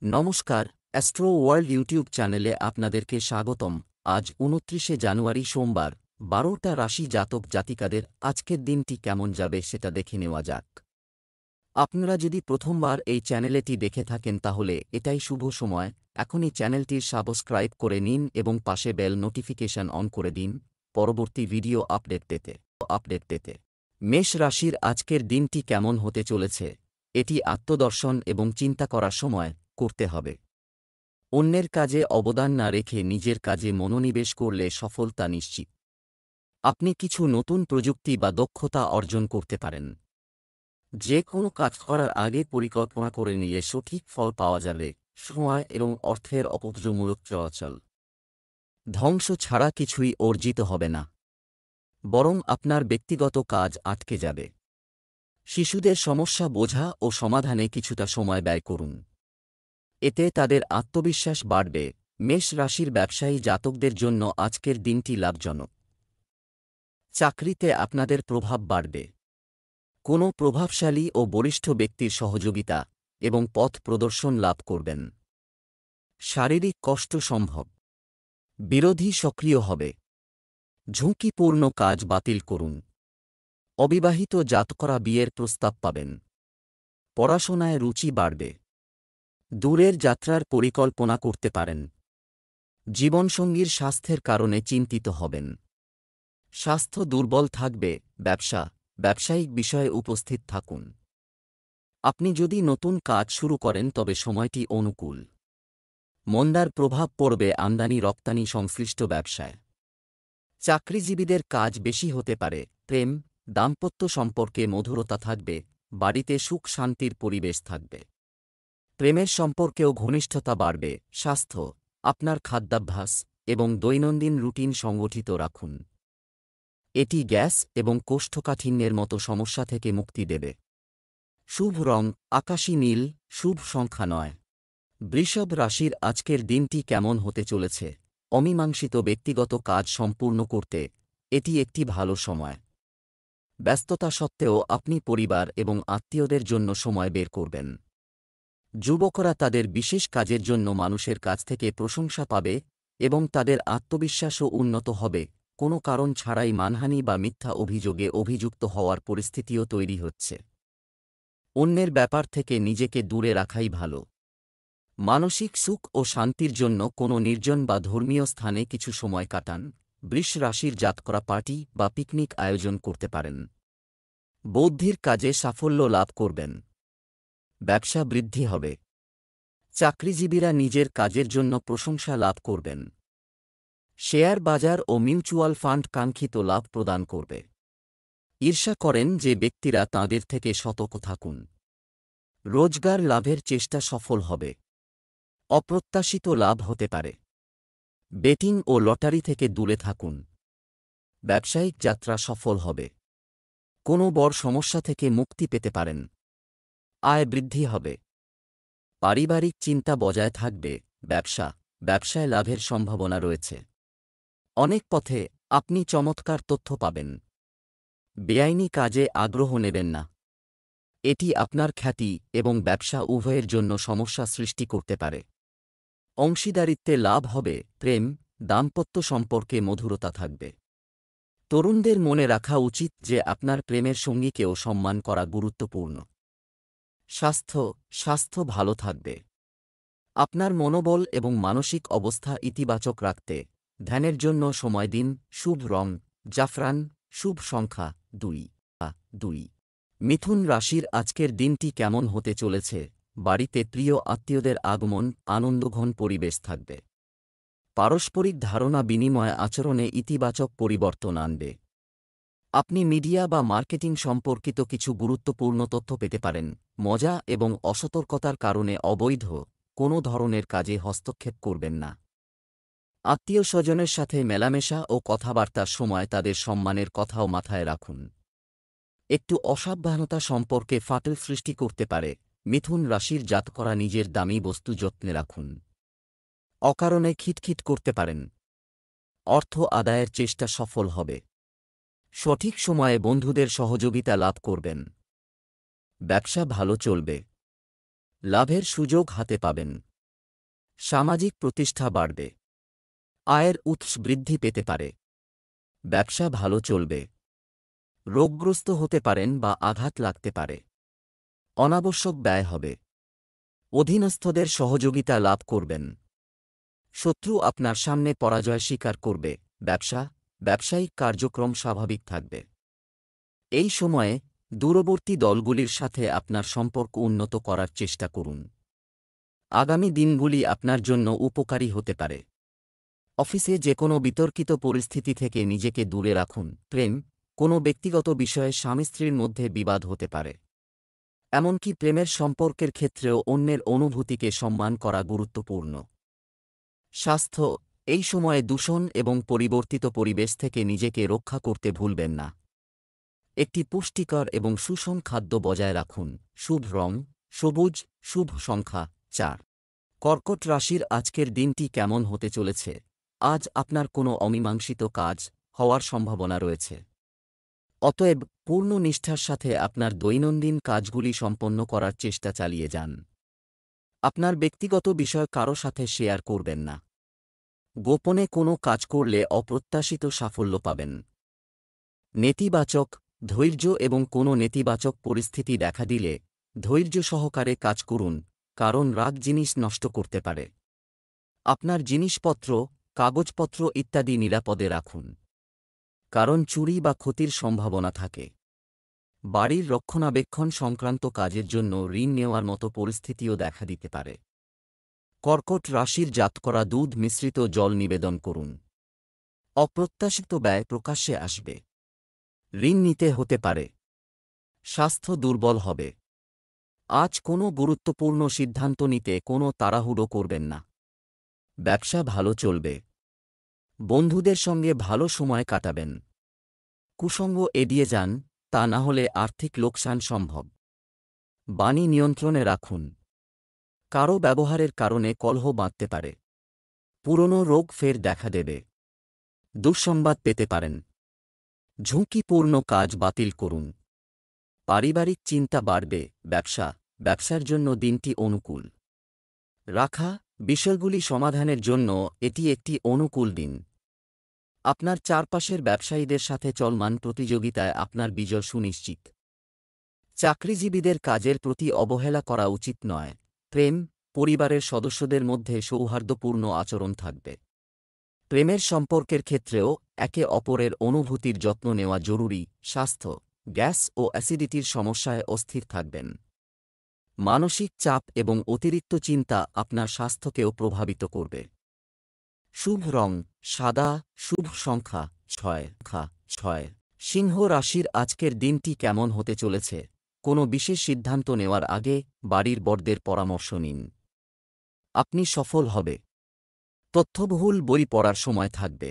নমস্কার, astro world YouTube চ্যানেলে আপনাদেরকে স্বাগতম। আজ ২৯শে জানুয়ারি সোমবার, ১২টা রাশি জাতক জাতিকাদের আজকের দিনটি কেমন যাবে সেটা দেখে নেওয়া যাক। আপনারা যদি প্রথমবার এই চ্যানেলটি দেখে থাকেন তাহলে এটাই শুভ সময়। এখনই চ্যানেলটির সাবস্ক্রাইব করে নিন এবং পাশে বেল নোটিফিকেশন অন করে দিন পরবর্তী ভিডিও আপডেট পেতে। মেষ রাশির আজকের দিনটি কেমন হতে চলেছে, এটি আত্মদর্শন এবং চিন্তা করার সময় করতে হবে। অন্যের কাজে অবদান না রেখে নিজের কাজে মনোনিবেশ করলে সফলতা নিশ্চিত। আপনি কিছু নতুন প্রযুক্তি বা দক্ষতা অর্জন করতে পারেন। যে কোনো কাজ করার আগে পরিকল্পনা করে নিয়ে সঠিক ফল পাওয়া যাবে। সময় এবং অর্থের অপব্যয়মূলক চলাচল ধ্বংস ছাড়া কিছুই অর্জিত হবে না, বরং আপনার ব্যক্তিগত কাজ আটকে যাবে। শিশুদের সমস্যা বোঝা ও সমাধানে কিছুটা সময় ব্যয় করুন, এতে তাদের আত্মবিশ্বাস বাড়বে। মেষ রাশির ব্যবসায়ী জাতকদের জন্য আজকের দিনটি লাভজনক। চাকরিতে আপনাদের প্রভাব বাড়বে। কোনো প্রভাবশালী ও বরিষ্ঠ ব্যক্তির সহযোগিতা এবং পথ প্রদর্শন লাভ করবেন। শারীরিক কষ্ট সম্ভব। বিরোধী সক্রিয় হবে। ঝুঁকিপূর্ণ কাজ বাতিল করুন। অবিবাহিত জাতকরা বিয়ের প্রস্তাব পাবেন। পড়াশোনায় রুচি বাড়বে। দূরের যাত্রার পরিকল্পনা করতে পারেন। জীবনসঙ্গীর স্বাস্থ্যের কারণে চিন্তিত হবেন। স্বাস্থ্য দুর্বল থাকবে। ব্যবসায়িক বিষয়ে উপস্থিত থাকুন। আপনি যদি নতুন কাজ শুরু করেন তবে সময়টি অনুকূল। মন্দার প্রভাব পড়বে আমদানি রপ্তানি সংশ্লিষ্ট ব্যবসায়। চাকরিজীবীদের কাজ বেশি হতে পারে। প্রেম, দাম্পত্য সম্পর্কে মধুরতা থাকবে। বাড়িতে সুখ শান্তির পরিবেশ থাকবে। প্রেমের সম্পর্কেও ঘনিষ্ঠতা বাড়বে। স্বাস্থ্য, আপনার খাদ্যাভ্যাস এবং দৈনন্দিন রুটিন সংগঠিত রাখুন। এটি গ্যাস এবং কোষ্ঠকাঠিন্যের মতো সমস্যা থেকে মুক্তি দেবে। শুভ রং আকাশী নীল। শুভ সংখ্যা ৯। বৃষভ রাশির আজকের দিনটি কেমন হতে চলেছে। অমীমাংসিত ব্যক্তিগত কাজ সম্পূর্ণ করতে এটি একটি ভালো সময়। ব্যস্ততা সত্ত্বেও আপনি পরিবার এবং আত্মীয়দের জন্য সময় বের করবেন। যুবকরা তাদের বিশেষ কাজের জন্য মানুষের কাছ থেকে প্রশংসা পাবে এবং তাদের আত্মবিশ্বাসও উন্নত হবে। কোনো কারণ ছাড়াই মানহানি বা মিথ্যা অভিযোগে অভিযুক্ত হওয়ার পরিস্থিতিও তৈরি হচ্ছে। অন্যের ব্যাপার থেকে নিজেকে দূরে রাখাই ভালো। মানসিক সুখ ও শান্তির জন্য কোনো নির্জন বা ধর্মীয় স্থানে কিছু সময় কাটান। বৃষ রাশির জাতকরা পার্টি বা পিকনিক আয়োজন করতে পারেন। বৌদ্ধির কাজে সাফল্য লাভ করবেন। ব্যবসা বৃদ্ধি হবে। চাকরিজীবীরা নিজের কাজের জন্য প্রশংসা লাভ করবেন। শেয়ার বাজার ও মিউচুয়াল ফান্ড কাঙ্ক্ষিত লাভ প্রদান করবে। ঈর্ষা করেন যে ব্যক্তিরা তাঁদের থেকে সতর্ক থাকুন। রোজগার লাভের চেষ্টা সফল হবে। অপ্রত্যাশিত লাভ হতে পারে। বেটিং ও লটারি থেকে দূরে থাকুন। ব্যবসায়িক যাত্রা সফল হবে। কোনো বড় সমস্যা থেকে মুক্তি পেতে পারেন। আয় বৃদ্ধি হবে। পারিবারিক চিন্তা বজায় থাকবে। ব্যবসায় লাভের সম্ভাবনা রয়েছে। অনেক পথে আপনি চমৎকার তথ্য পাবেন। বেআইনি কাজে আগ্রহ নেবেন না, এটি আপনার খ্যাতি এবং ব্যবসা উভয়ের জন্য সমস্যা সৃষ্টি করতে পারে। অংশীদারিত্বে লাভ হবে। প্রেম, দাম্পত্য সম্পর্কে মধুরতা থাকবে। তরুণদের মনে রাখা উচিত যে আপনার প্রেমের সঙ্গীকেও সম্মান করা গুরুত্বপূর্ণ। স্বাস্থ্য ভালো থাকবে। আপনার মনোবল এবং মানসিক অবস্থা ইতিবাচক রাখতে ধ্যানের জন্য সময় দিন। শুভ রং জাফরান। শুভ সংখ্যা ২। মিথুন রাশির আজকের দিনটি কেমন হতে চলেছে। বাড়িতে প্রিয় আত্মীয়দের আগমন, আনন্দঘন পরিবেশ থাকবে। পারস্পরিক ধারণা বিনিময় আচরণে ইতিবাচক পরিবর্তন আনবে। আপনি মিডিয়া বা মার্কেটিং সম্পর্কিত কিছু গুরুত্বপূর্ণ তথ্য পেতে পারেন। মজা এবং অসতর্কতার কারণে অবৈধ কোনো ধরনের কাজে হস্তক্ষেপ করবেন না। আত্মীয় স্বজনের সাথে মেলামেশা ও কথাবার্তার সময় তাদের সম্মানের কথাও মাথায় রাখুন। একটু অসাবধানতা সম্পর্কে ফাটল সৃষ্টি করতে পারে। মিথুন রাশির জাতকরা নিজের দামি বস্তু যত্নে রাখুন। অকারণে খিটখিট করতে পারেন। অর্থ আদায়ের চেষ্টা সফল হবে। সঠিক সময়ে বন্ধুদের সহযোগিতা লাভ করবেন। ব্যবসা ভালো চলবে। লাভের সুযোগ হাতে পাবেন। সামাজিক প্রতিষ্ঠা বাড়বে। আয়ের উৎস বৃদ্ধি পেতে পারে। ব্যবসা ভালো চলবে। রোগগ্রস্ত হতে পারেন বা আঘাত লাগতে পারে। অনাবশ্যক ব্যয় হবে। অধীনস্থদের সহযোগিতা লাভ করবেন। শত্রু আপনার সামনে পরাজয় স্বীকার করবে। ব্যবসায়িক কার্যক্রম স্বাভাবিক থাকবে। এই সময়ে দূরবর্তী দলগুলির সাথে আপনার সম্পর্ক উন্নত করার চেষ্টা করুন। আগামী দিনগুলি আপনার জন্য উপকারী হতে পারে। অফিসে যে কোনো বিতর্কিত পরিস্থিতি থেকে নিজেকে দূরে রাখুন। কোনো ব্যক্তিগত বিষয়ে স্বামী স্ত্রীর মধ্যে বিবাদ হতে পারে। এমনকি প্রেমের সম্পর্কের ক্ষেত্রেও অন্যের অনুভূতিকে সম্মান করা গুরুত্বপূর্ণ। স্বাস্থ্য, এই সময়ে দূষণ এবং পরিবর্তিত পরিবেশ থেকে নিজেকে রক্ষা করতে ভুলবেন না। একটি পুষ্টিকর এবং সুষম খাদ্য বজায় রাখুন। শুভ রং সবুজ, শুভ সংখ্যা 4। কর্কট রাশির আজকের দিনটি কেমন হতে চলেছে? আজ আপনার কোনো অমীমাংসিত কাজ হওয়ার সম্ভাবনা রয়েছে। অতএব পূর্ণ নিষ্ঠার সাথে আপনার দৈনন্দিন কাজগুলি সম্পন্ন করার চেষ্টা চালিয়ে যান। আপনার ব্যক্তিগত বিষয় কারো সাথে শেয়ার করবেন না। গোপনে কোনো কাজ করলে অপ্রত্যাশিত সাফল্য পাবেন। নেতিবাচক ধৈর্য এবং কোনো নেতিবাচক পরিস্থিতি দেখা দিলে ধৈর্য সহকারে কাজ করুন, কারণ রাগ জিনিস নষ্ট করতে পারে। আপনার জিনিসপত্র, কাগজপত্র ইত্যাদি নিরাপদে রাখুন, কারণ চুরি বা ক্ষতির সম্ভাবনা থাকে। বাড়ির রক্ষণাবেক্ষণ সংক্রান্ত কাজের জন্য ঋণ নেওয়ার মতো পরিস্থিতিও দেখা দিতে পারে। কর্কট রাশির জাতকরা দুধ মিশ্রিত জল নিবেদন করুন। অপ্রত্যাশিত ব্যয় প্রকাশ্যে আসবে। ঋণ নিতে হতে পারে। স্বাস্থ্য দুর্বল হবে। আজ কোনো গুরুত্বপূর্ণ সিদ্ধান্ত নিতে কোনো তাড়াহুড়ো করবেন না। ব্যবসা ভালো চলবে। বন্ধুদের সঙ্গে ভালো সময় কাটাবেন। কুসঙ্গ এড়িয়ে যান, তা না হলে আর্থিক লোকসান সম্ভব। বাণী নিয়ন্ত্রণে রাখুন। কারও ব্যবহারের কারণে কলহ বাঁধতে পারে। পুরনো রোগ ফের দেখা দেবে। দুঃসংবাদ পেতে পারেন। ঝুঁকিপূর্ণ কাজ বাতিল করুন। পারিবারিক চিন্তা বাড়বে। ব্যবসার জন্য দিনটি অনুকূল। রাখা বিষয়গুলি সমাধানের জন্য এটি একটি অনুকূল দিন। আপনার চারপাশের ব্যবসায়ীদের সাথে চলমান প্রতিযোগিতায় আপনার বিজয় সুনিশ্চিত। চাকরিজীবীদের কাজের প্রতি অবহেলা করা উচিত নয়। পরিবারের সদস্যদের মধ্যে সৌহার্দ্যপূর্ণ আচরণ থাকবে। প্রেমের সম্পর্কের ক্ষেত্রেও একে অপরের অনুভূতির যত্ন নেওয়া জরুরি। স্বাস্থ্য, গ্যাস ও অ্যাসিডিটির সমস্যায় অস্থির থাকবেন। মানসিক চাপ এবং অতিরিক্ত চিন্তা আপনার স্বাস্থ্যকেও প্রভাবিত করবে। শুভ রং সাদা, শুভ সংখ্যা 6। সিংহ রাশির আজকের দিনটি কেমন হতে চলেছে? কোনো বিশেষ সিদ্ধান্ত নেওয়ার আগে বাড়ির বড়দের পরামর্শ নিন। আপনি সফল হবে। তথ্যবহুল বই পড়ার সময় থাকবে।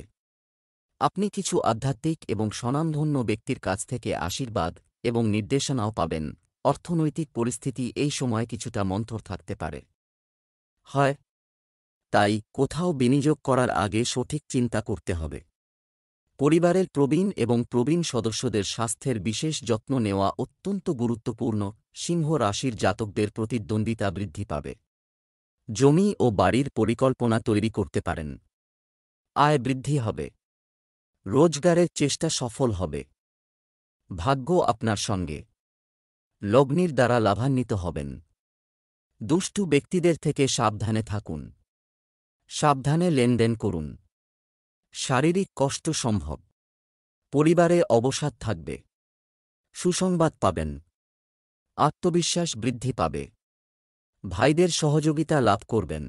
আপনি কিছু আধ্যাত্মিক এবং স্বনামধন্য ব্যক্তির কাছ থেকে আশীর্বাদ এবং নির্দেশনাও পাবেন। অর্থনৈতিক পরিস্থিতি এই সময় কিছুটা মন্থর থাকতে পারে। তাই কোথাও বিনিয়োগ করার আগে সঠিক চিন্তা করতে হবে। পরিবারের প্রবীণ সদস্যদের স্বাস্থ্যের বিশেষ যত্ন নেওয়া অত্যন্ত গুরুত্বপূর্ণ। সিংহ রাশির জাতকদের প্রতিদ্বন্দ্বিতা বৃদ্ধি পাবে। জমি ও বাড়ির পরিকল্পনা তৈরি করতে পারেন। আয় বৃদ্ধি হবে। রোজগারের চেষ্টা সফল হবে। ভাগ্য আপনার সঙ্গে। লগ্নির দ্বারা লাভান্বিত হবেন। দুষ্টু ব্যক্তিদের থেকে সাবধানে থাকুন। সাবধানে লেনদেন করুন। শারীরিক কষ্ট সম্ভব। পরিবারে অবসাদ থাকবে। সুসংবাদ পাবেন। আত্মবিশ্বাস বৃদ্ধি পাবে। ভাইদের সহযোগিতা লাভ করবেন।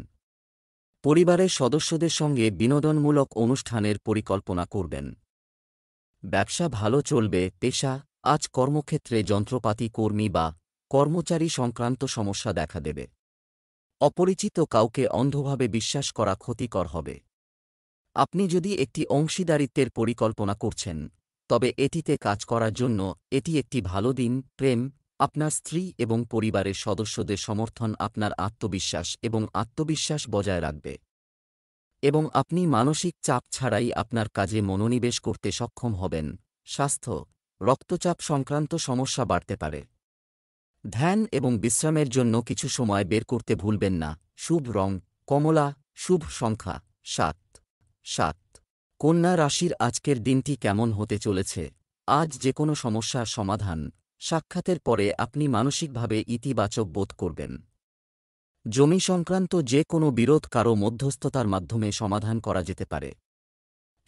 পরিবারের সদস্যদের সঙ্গে বিনোদনমূলক অনুষ্ঠানের পরিকল্পনা করবেন। ব্যবসা ভালো চলবে। পেশা, আজ কর্মক্ষেত্রে যন্ত্রপাতি কর্মী বা কর্মচারী সংক্রান্ত সমস্যা দেখা দেবে। অপরিচিত কাউকে অন্ধভাবে বিশ্বাস করা ক্ষতিকর হবে। আপনি যদি একটি অংশীদারিত্বের পরিকল্পনা করছেন, তবে এটিতে কাজ করার জন্য এটি একটি ভালো দিন। আপনার স্ত্রী এবং পরিবারের সদস্যদের সমর্থন আপনার আত্মবিশ্বাস বজায় রাখবে এবং আপনি মানসিক চাপ ছাড়াই আপনার কাজে মনোনিবেশ করতে সক্ষম হবেন। স্বাস্থ্য, রক্তচাপ সংক্রান্ত সমস্যা বাড়তে পারে। ধ্যান এবং বিশ্রামের জন্য কিছু সময় বের করতে ভুলবেন না। শুভ রং কমলা, শুভ সংখ্যা ৭ ৭। কন্যা রাশির আজকের দিনটি কেমন হতে চলেছে? আজ যেকোনো সমস্যার সমাধান, সাক্ষাতের পরে আপনি মানসিকভাবে ইতিবাচক বোধ করবেন। জমি সংক্রান্ত যে কোনো বিরোধ কারও মধ্যস্থতার মাধ্যমে সমাধান করা যেতে পারে।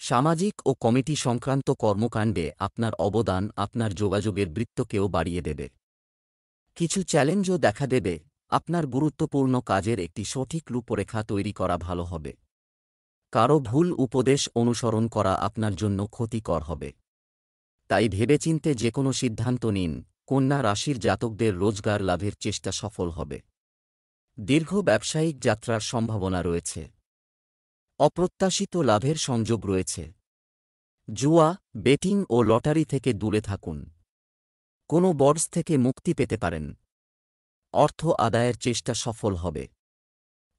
সামাজিক ও কমিটি সংক্রান্ত কর্মকাণ্ডে আপনার অবদান আপনার যোগাযোগের বৃত্তকেও বাড়িয়ে দেবে। কিছু চ্যালেঞ্জও দেখা দেবে, আপনার গুরুত্বপূর্ণ কাজের একটি সঠিক রূপরেখা তৈরি করা ভালো হবে। কারও ভুল উপদেশ অনুসরণ করা আপনার জন্য ক্ষতিকর হবে। তাই ভেবেচিন্তে যে কোনো সিদ্ধান্ত নিন। কন্যা রাশির জাতকদের রোজগার লাভের চেষ্টা সফল হবে। দীর্ঘ ব্যবসায়িক যাত্রার সম্ভাবনা রয়েছে। অপ্রত্যাশিত লাভের সংযোগ রয়েছে। জুয়া, বেটিং ও লটারি থেকে দূরে থাকুন। কোনো বর্জ থেকে মুক্তি পেতে পারেন। অর্থ আদায়ের চেষ্টা সফল হবে।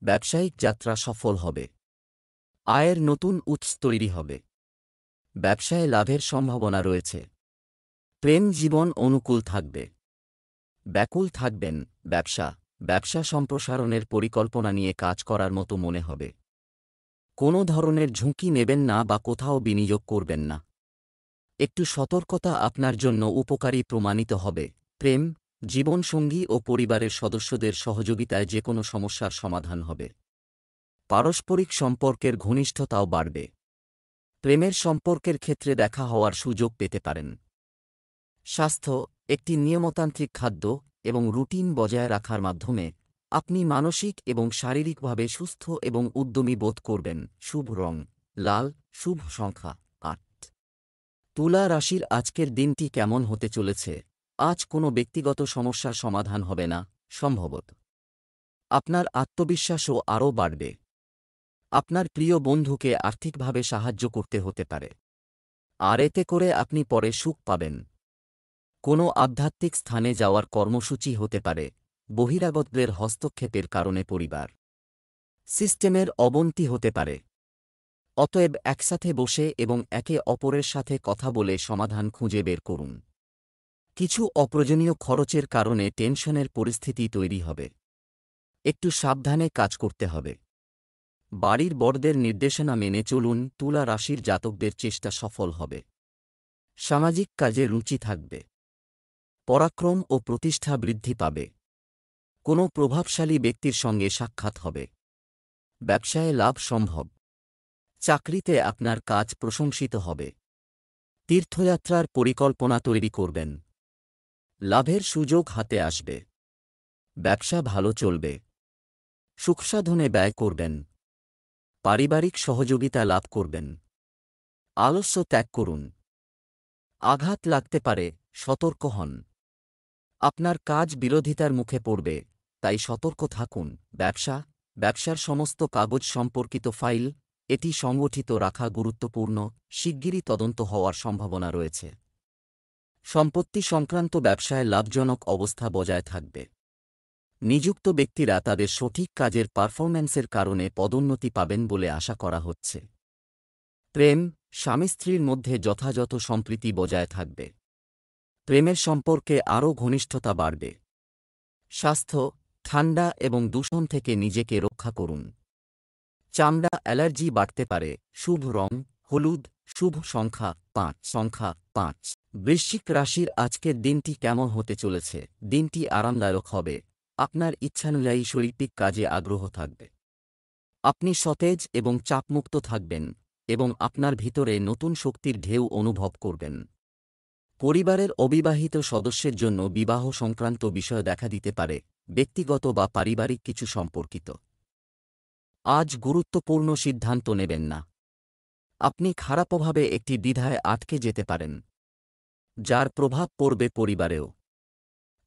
ব্যবসায়িক যাত্রা সফল হবে। আয়ের নতুন উৎস তৈরি হবে। ব্যবসায় লাভের সম্ভাবনা রয়েছে। প্রেম জীবন অনুকূল থাকবে। ব্যাকুল থাকবেন। ব্যবসা সম্প্রসারণের পরিকল্পনা নিয়ে কাজ করার মতো মনে হবে। কোনো ধরনের ঝুঁকি নেবেন না বা কোথাও বিনিয়োগ করবেন না। একটু সতর্কতা আপনার জন্য উপকারী প্রমাণিত হবে। প্রেম, জীবনসঙ্গী ও পরিবারের সদস্যদের সহযোগিতায় যে কোনো সমস্যার সমাধান হবে। পারস্পরিক সম্পর্কের ঘনিষ্ঠতাও বাড়বে। প্রেমের সম্পর্কের ক্ষেত্রে দেখা হওয়ার সুযোগ পেতে পারেন। স্বাস্থ্য, একটি নিয়মতান্ত্রিক খাদ্য এবং রুটিন বজায় রাখার মাধ্যমে আপনি মানসিক এবং শারীরিকভাবে সুস্থ এবং উদ্যমী বোধ করবেন। শুভ রং লাল, শুভ সংখ্যা ৮। তুলা রাশির আজকের দিনটি কেমন হতে চলেছে? আজ কোনো ব্যক্তিগত সমস্যার সমাধান হবে না, সম্ভবত। আপনার আত্মবিশ্বাসও আরও বাড়বে। আপনার প্রিয় বন্ধুকে আর্থিকভাবে সাহায্য করতে হতে পারে। আর এতে করে আপনি পরে সুখ পাবেন। কোনো আধ্যাত্মিক স্থানে যাওয়ার কর্মসূচি হতে পারে। বহিরাগতদের হস্তক্ষেপের কারণে পরিবার সিস্টেমের অবনতি হতে পারে। অতএব একসাথে বসে এবং একে অপরের সাথে কথা বলে সমাধান খুঁজে বের করুন। কিছু অপ্রয়োজনীয় খরচের কারণে টেনশনের পরিস্থিতি তৈরি হবে। একটু সাবধানে কাজ করতে হবে। বাড়ির বড়দের নির্দেশনা মেনে চলুন। তুলা রাশির জাতকদের চেষ্টা সফল হবে। সামাজিক কাজে রুচি থাকবে। পরাক্রম ও প্রতিষ্ঠা বৃদ্ধি পাবে। কোনো প্রভাবশালী ব্যক্তির সঙ্গে সাক্ষাৎ হবে। ব্যবসায়ে লাভ সম্ভব। চাকরিতে আপনার কাজ প্রশংসিত হবে। তীর্থযাত্রার পরিকল্পনা তৈরি করবেন। লাভের সুযোগ হাতে আসবে। ব্যবসা ভালো চলবে। সুখসাধনে ব্যয় করবেন। পারিবারিক সহযোগিতা লাভ করবেন। আলস্য ত্যাগ করুন। আঘাত লাগতে পারে, সতর্ক হন। আপনার কাজ বিরোধিতার মুখে পড়বে, তাই সতর্ক থাকুন। ব্যবসার সমস্ত কাগজ সম্পর্কিত ফাইল এটি সংগঠিত রাখা গুরুত্বপূর্ণ। শিগগিরই তদন্ত হওয়ার সম্ভাবনা রয়েছে। সম্পত্তি সংক্রান্ত ব্যবসায় লাভজনক অবস্থা বজায় থাকবে। নিযুক্ত ব্যক্তিরা তাদের সঠিক কাজের পারফরম্যান্সের কারণে পদোন্নতি পাবেন বলে আশা করা হচ্ছে। প্রেম, স্বামী স্ত্রীর মধ্যে যথাযথ সম্প্রীতি বজায় থাকবে। প্রেমের সম্পর্কে আরও ঘনিষ্ঠতা বাড়বে। স্বাস্থ্য, ঠান্ডা এবং দূষণ থেকে নিজেকে রক্ষা করুন। চামড়া অ্যালার্জি বাড়তে পারে। শুভ রং হলুদ, শুভ সংখ্যা ৫। বৃশ্চিক রাশির আজকের দিনটি কেমন হতে চলেছে? দিনটি আরামদায়ক হবে। আপনার ইচ্ছানুযায়ী শৈল্পিক কাজে আগ্রহ থাকবে। আপনি সতেজ এবং চাপমুক্ত থাকবেন এবং আপনার ভিতরে নতুন শক্তির ঢেউ অনুভব করবেন। পরিবারের অবিবাহিত সদস্যের জন্য বিবাহ সংক্রান্ত বিষয় দেখা দিতে পারে, ব্যক্তিগত বা পারিবারিক কিছু সম্পর্কিত। আজ গুরুত্বপূর্ণ সিদ্ধান্ত নেবেন না। আপনি খারাপভাবে একটি দ্বিধায় আটকে যেতে পারেন, যার প্রভাব পড়বে পরিবারেও।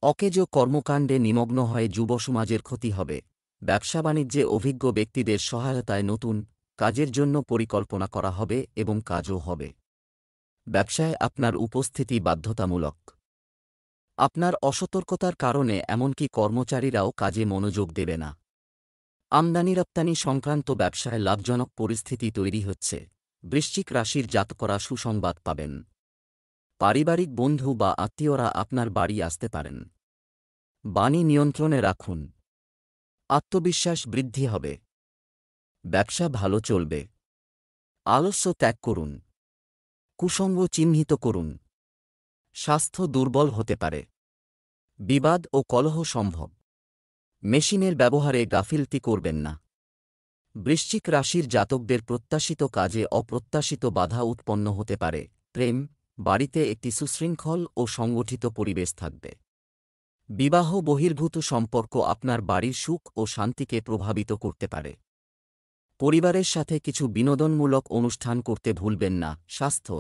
অকেজ কর্মকাণ্ডে নিমগ্ন হয়ে যুব সমাজের ক্ষতি হবে। ব্যবসা বাণিজ্যে অভিজ্ঞ ব্যক্তিদের সহায়তায় নতুন কাজের জন্য পরিকল্পনা করা হবে এবং কাজও হবে। ব্যবসায় আপনার উপস্থিতি বাধ্যতামূলক। আপনার অসতর্কতার কারণে এমনকি কর্মচারীরাও কাজে মনোযোগ দেবে না। আমদানি রপ্তানি সংক্রান্ত ব্যবসায় লাভজনক পরিস্থিতি তৈরি হচ্ছে। বৃশ্চিক রাশির জাতকরা সুসংবাদ পাবেন। পারিবারিক বন্ধু বা আত্মীয়রা আপনার বাড়ি আসতে পারেন। বাণী নিয়ন্ত্রণে রাখুন। আত্মবিশ্বাস বৃদ্ধি হবে। ব্যবসা ভালো চলবে। আলস্য ত্যাগ করুন। কুসঙ্গ চিহ্নিত করুন। স্বাস্থ্য দুর্বল হতে পারে। বিবাদ ও কলহ সম্ভব। মেশিনের ব্যবহারে গাফিলতি করবেন না। বৃশ্চিক রাশির জাতকদের প্রত্যাশিত কাজে অপ্রত্যাশিত বাধা উৎপন্ন হতে পারে। প্রেম, বাড়িতে একটি সুশৃঙ্খল ও সংগঠিত পরিবেশ থাকবে। বিবাহ বহির্ভূত সম্পর্ক আপনার বাড়ির সুখ ও শান্তিকে প্রভাবিত করতে পারে। পরিবারের সাথে কিছু বিনোদনমূলক অনুষ্ঠান করতে ভুলবেন না। স্বাস্থ্য,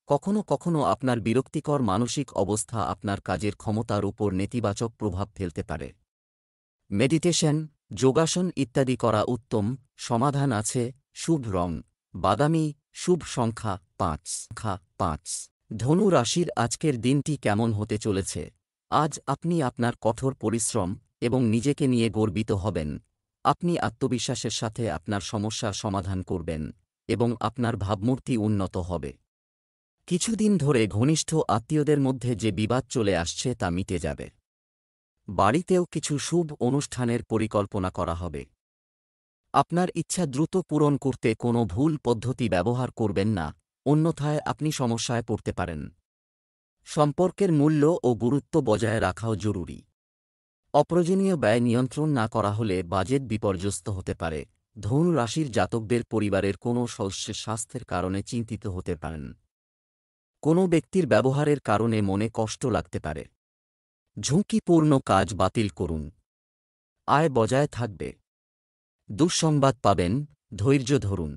কখনো কখনো আপনার বিরক্তিকর মানসিক অবস্থা আপনার কাজের ক্ষমতার উপর নেতিবাচক প্রভাব ফেলতে পারে। মেডিটেশন, যোগাসন ইত্যাদি করা উত্তম। সমাধান আছে। শুভ রং বাদামি। শুভ সংখ্যা 5। ধনু রাশির আজকের দিনটি কেমন হতে চলেছে? আজ আপনি আপনার কঠোর পরিশ্রম এবং নিজেকে নিয়ে গর্বিত হবেন। আপনি আত্মবিশ্বাসের সাথে আপনার সমস্যা সমাধান করবেন এবং আপনার ভাবমূর্তি উন্নত হবে। কিছুদিন ধরে ঘনিষ্ঠ আত্মীয়দের মধ্যে যে বিবাদ চলে আসছে তা মিটে যাবে। বাড়িতেও কিছু শুভ অনুষ্ঠানের পরিকল্পনা করা হবে। আপনার ইচ্ছা দ্রুত পূরণ করতে কোনো ভুল পদ্ধতি ব্যবহার করবেন না, অন্যথায় আপনি সমস্যায় পড়তে পারেন। সম্পর্কের মূল্য ও গুরুত্ব বজায় রাখাও জরুরি। অপ্রয়োজনীয় ব্যয় নিয়ন্ত্রণ না করা হলে বাজেট বিপর্যস্ত হতে পারে। ধনু রাশির জাতকদের পরিবারের কোনো সদস্যের স্বাস্থ্যের কারণে চিন্তিত হতে পারেন। কোনো ব্যক্তির ব্যবহারের কারণে মনে কষ্ট লাগতে পারে। ঝুঁকিপূর্ণ কাজ বাতিল করুন। আয় বজায় থাকবে। দুঃসংবাদ পাবেন, ধৈর্য ধরুন।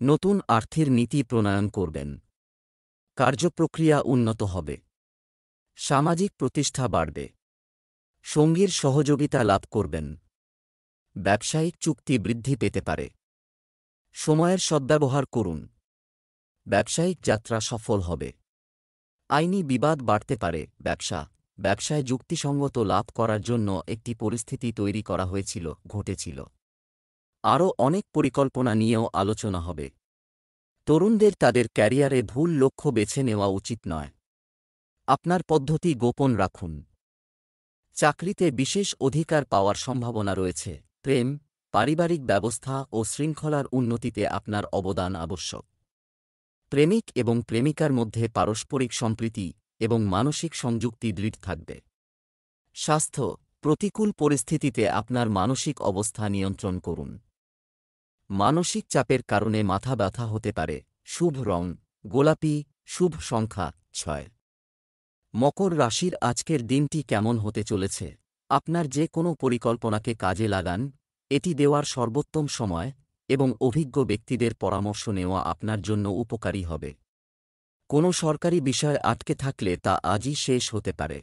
নতুন আর্থিক নীতি প্রণয়ন করবেন। কার্যপ্রক্রিয়া উন্নত হবে। সামাজিক প্রতিষ্ঠা বাড়বে। সঙ্গীর সহযোগিতা লাভ করবেন। ব্যবসায়িক চুক্তি বৃদ্ধি পেতে পারে। সময়ের সদ্ব্যবহার করুন। ব্যবসায়িক যাত্রা সফল হবে। আইনি বিবাদ বাড়তে পারে। ব্যবসায় যুক্তিসঙ্গত লাভ করার জন্য একটি পরিস্থিতি তৈরি করা ঘটেছিল। আরও অনেক পরিকল্পনা নিয়েও আলোচনা হবে। তরুণদের তাদের ক্যারিয়ারে ভুল লক্ষ্য বেছে নেওয়া উচিত নয়। আপনার পদ্ধতি গোপন রাখুন। চাকরিতে বিশেষ অধিকার পাওয়ার সম্ভাবনা রয়েছে। প্রেম, পারিবারিক ব্যবস্থা ও শৃঙ্খলার উন্নতিতে আপনার অবদান আবশ্যক। প্রেমিক এবং প্রেমিকার মধ্যে পারস্পরিক সম্প্রীতি এবং মানসিক সংযুক্তি দৃঢ় থাকবে। স্বাস্থ্য, প্রতিকূল পরিস্থিতিতে আপনার মানসিক অবস্থা নিয়ন্ত্রণ করুন। মানসিক চাপের কারণে মাথা ব্যথা হতে পারে। শুভ রং গোলাপি। শুভ সংখ্যা 6। মকর রাশির আজকের দিনটি কেমন হতে চলেছে? আপনার যে কোনো পরিকল্পনাকে কাজে লাগান, এটি দেওয়ার সর্বোত্তম সময় এবং অভিজ্ঞ ব্যক্তিদের পরামর্শ নেওয়া আপনার জন্য উপকারী হবে। কোনো সরকারি বিষয় আটকে থাকলে তা আজই শেষ হতে পারে।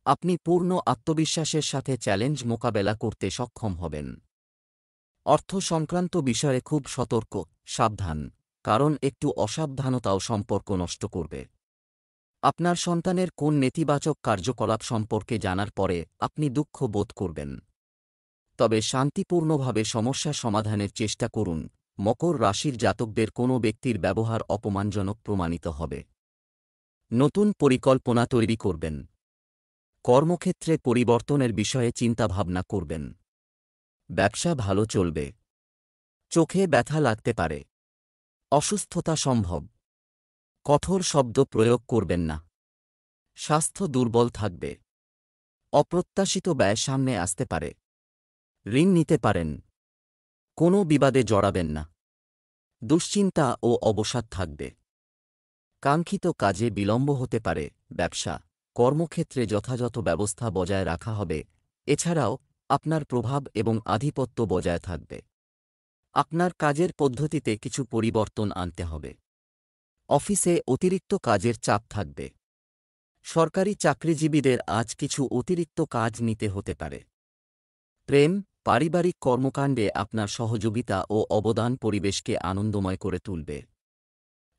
আপনি পূর্ণ আত্মবিশ্বাসের সাথে চ্যালেঞ্জ মোকাবেলা করতে সক্ষম হবেন। অর্থ সংক্রান্ত বিষয়ে খুব সতর্ক, সাবধান, কারণ একটু অসাবধানতাও সম্পর্ক নষ্ট করবে। আপনার সন্তানের কোন নেতিবাচক কার্যকলাপ সম্পর্কে জানার পরে আপনি দুঃখ বোধ করবেন। তবে শান্তিপূর্ণভাবে সমস্যা সমাধানের চেষ্টা করুন। মকর রাশির জাতকদের কোনো ব্যক্তির ব্যবহার অপমানজনক প্রমাণিত হবে। নতুন পরিকল্পনা তৈরি করবেন। কর্মক্ষেত্রে পরিবর্তনের বিষয়ে চিন্তাভাবনা করবেন। ব্যবসা ভালো চলবে। চোখে ব্যথা লাগতে পারে। অসুস্থতা সম্ভব। কঠোর শব্দ প্রয়োগ করবেন না। স্বাস্থ্য দুর্বল থাকবে। অপ্রত্যাশিত ব্যয় সামনে আসতে পারে। ঋণ নিতে পারেন। কোনো বিবাদে জড়াবেন না। দুশ্চিন্তা ও অবসাদ থাকবে। কাঙ্ক্ষিত কাজে বিলম্ব হতে পারে। ব্যবসা, কর্মক্ষেত্রে যথাযথ ব্যবস্থা বজায় রাখা হবে। এছাড়াও আপনার প্রভাব এবং আধিপত্য বজায় থাকবে। আপনার কাজের পদ্ধতিতে কিছু পরিবর্তন আনতে হবে। অফিসে অতিরিক্ত কাজের চাপ থাকবে। সরকারি চাকরিজীবীদের আজ কিছু অতিরিক্ত কাজ নিতে হতে পারে। প্রেম, পারিবারিক কর্মকাণ্ডে আপনার সহযোগিতা ও অবদান পরিবেশকে আনন্দময় করে তুলবে।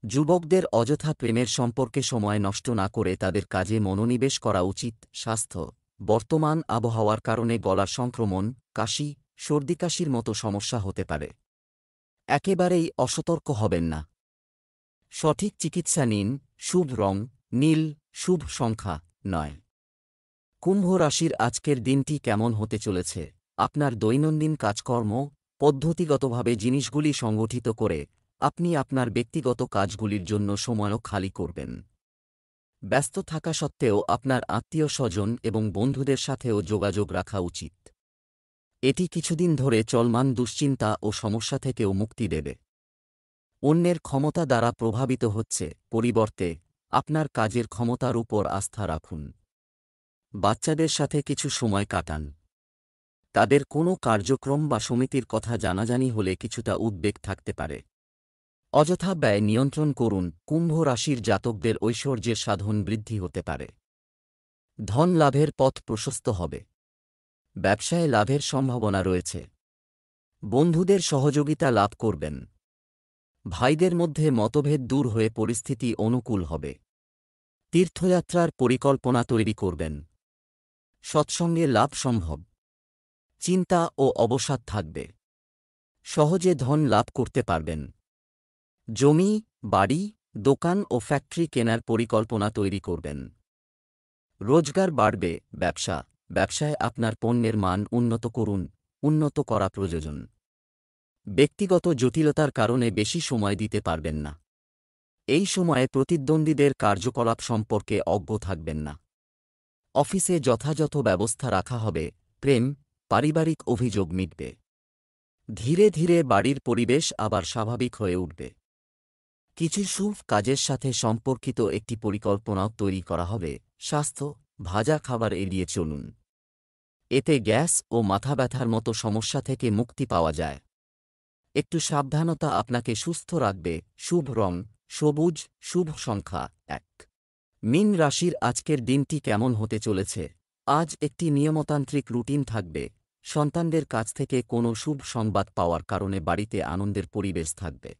যুবকদের অযথা প্রেমের সম্পর্কে সময় নষ্ট না করে তাদের কাজে মনোনিবেশ করা উচিত। স্বাস্থ্য, বর্তমান আবহাওয়ার কারণে গলার সংক্রমণ, কাশি, সর্দিকাশির মতো সমস্যা হতে পারে। একেবারেই অসতর্ক হবেন না। সঠিক চিকিৎসা নিন। শুভ রং নীল। শুভ সংখ্যা 9। কুম্ভ রাশির আজকের দিনটি কেমন হতে চলেছে? আপনার দৈনন্দিন কাজকর্ম, পদ্ধতিগতভাবে জিনিসগুলি সংগঠিত করে আপনি আপনার ব্যক্তিগত কাজগুলির জন্য সময়ও খালি করবেন। ব্যস্ত থাকা সত্ত্বেও আপনার আত্মীয়স্বজন এবং বন্ধুদের সাথেও যোগাযোগ রাখা উচিত। এটি কিছুদিন ধরে চলমান দুশ্চিন্তা ও সমস্যা থেকেও মুক্তি দেবে। অন্যের ক্ষমতা দ্বারা প্রভাবিত হচ্ছে পরিবর্তে আপনার কাজের ক্ষমতার উপর আস্থা রাখুন। বাচ্চাদের সাথে কিছু সময় কাটান। তাদের কোনো কার্যক্রম বা সমিতির কথা জানাজানি হলে কিছুটা উদ্বেগ থাকতে পারে। অযথা ব্যয় নিয়ন্ত্রণ করুন। কুম্ভ রাশির জাতকদের ঐশ্বর্যের সাধন বৃদ্ধি হতে পারে। ধন লাভের পথ প্রশস্ত হবে। ব্যবসায় লাভের সম্ভাবনা রয়েছে। বন্ধুদের সহযোগিতা লাভ করবেন। ভাইদের মধ্যে মতভেদ দূর হয়ে পরিস্থিতি অনুকূল হবে। তীর্থযাত্রার পরিকল্পনা তৈরি করবেন। সৎসঙ্গে লাভ সম্ভব। চিন্তা ও অবসাদ থাকবে। সহজে ধন লাভ করতে পারবেন। জমি, বাড়ি, দোকান ও ফ্যাক্টরি কেনার পরিকল্পনা তৈরি করবেন। রোজগার বাড়বে। ব্যবসায় আপনার পণ্যের মান উন্নত করুন। উন্নত করা প্রয়োজন। ব্যক্তিগত জটিলতার কারণে বেশি সময় দিতে পারবেন না। এই সময়ে প্রতিদ্বন্দ্বীদের কার্যকলাপ সম্পর্কে অজ্ঞ থাকবেন না। অফিসে যথাযথ ব্যবস্থা রাখা হবে। প্রেম, পারিবারিক অভিযোগ মিটবে। ধীরে ধীরে বাড়ির পরিবেশ আবার স্বাভাবিক হয়ে উঠবে। কিছু শুভ কাজের সাথে সম্পর্কিত একটি পরিকল্পনাও তৈরি করা হবে। স্বাস্থ্য, ভাজা খাবার এড়িয়ে চলুন। এতে গ্যাস ও মাথা ব্যথার মতো সমস্যা থেকে মুক্তি পাওয়া যায়। একটু সাবধানতা আপনাকে সুস্থ রাখবে। শুভ রং সবুজ। শুভ সংখ্যা 1। মীন রাশির আজকের দিনটি কেমন হতে চলেছে? আজ একটি নিয়মতান্ত্রিক রুটিন থাকবে। সন্তানদের কাছ থেকে কোনো শুভ সংবাদ পাওয়ার কারণে বাড়িতে আনন্দের পরিবেশ থাকবে।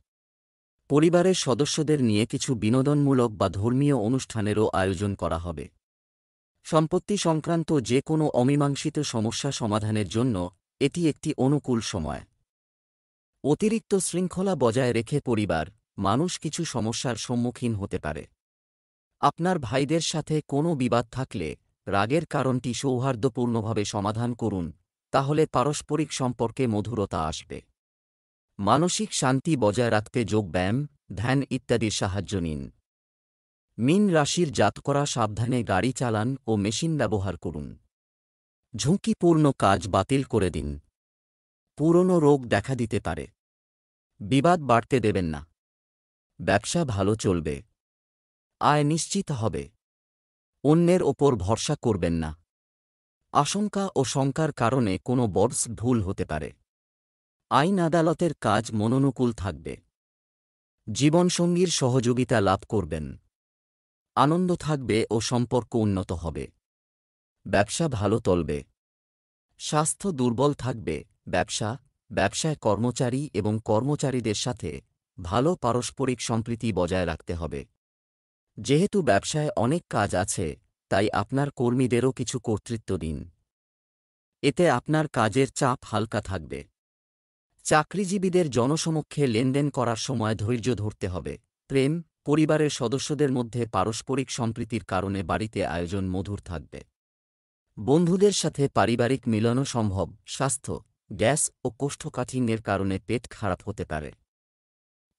পরিবারের সদস্যদের নিয়ে কিছু বিনোদনমূলক বা ধর্মীয় অনুষ্ঠানেরও আয়োজন করা হবে। সম্পত্তি সংক্রান্ত যে কোনো অমীমাংসিত সমস্যা সমাধানের জন্য এটি একটি অনুকূল সময়। অতিরিক্ত শৃঙ্খলা বজায় রেখে মানুষ কিছু সমস্যার সম্মুখীন হতে পারে। আপনার ভাইদের সাথে কোনো বিবাদ থাকলে রাগের কারণটি সৌহার্দ্যপূর্ণভাবে সমাধান করুন, তাহলে পারস্পরিক সম্পর্কে মধুরতা আসবে। মানসিক শান্তি বজায় রাখতে যোগব্যায়াম, ধ্যান ইত্যাদির সাহায্য নিন। মীন রাশির জাতকরা সাবধানে গাড়ি চালান ও মেশিন ব্যবহার করুন। ঝুঁকিপূর্ণ কাজ বাতিল করে দিন। পুরনো রোগ দেখা দিতে পারে। বিবাদ বাড়তে দেবেন না। ব্যবসা ভালো চলবে। আয় নিশ্চিত হবে। অন্যের ওপর ভরসা করবেন না। আশঙ্কা ও শঙ্কার কারণে কোনো বড় ভুল হতে পারে। আইন আদালতের কাজ মনোনুকূল থাকবে। জীবনসঙ্গীর সহযোগিতা লাভ করবেন। আনন্দ থাকবে ও সম্পর্ক উন্নত হবে। ব্যবসা ভালো চলবে। স্বাস্থ্য দুর্বল থাকবে। ব্যবসায় কর্মচারী এবং কর্মচারীদের সাথে ভালো পারস্পরিক সম্প্রীতি বজায় রাখতে হবে। যেহেতু ব্যবসায় অনেক কাজ আছে, তাই আপনার কর্মীদেরও কিছু কর্তৃত্ব দিন। এতে আপনার কাজের চাপ হালকা থাকবে। চাকরিজীবীদের জনসমক্ষে লেনদেন করার সময় ধৈর্য ধরতে হবে। প্রেম, পরিবারের সদস্যদের মধ্যে পারস্পরিক সম্প্রীতির কারণে বাড়িতে আয়োজন মধুর থাকবে। বন্ধুদের সাথে পারিবারিক মিলনও সম্ভব। স্বাস্থ্য, গ্যাস ও কোষ্ঠকাঠিন্যের কারণে পেট খারাপ হতে পারে।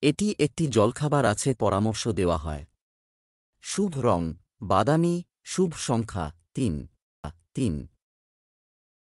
এটি একটি জলখাবার আছে পরামর্শ দেওয়া হয়। শুভ রং বাদামি। শুভ সংখ্যা 3।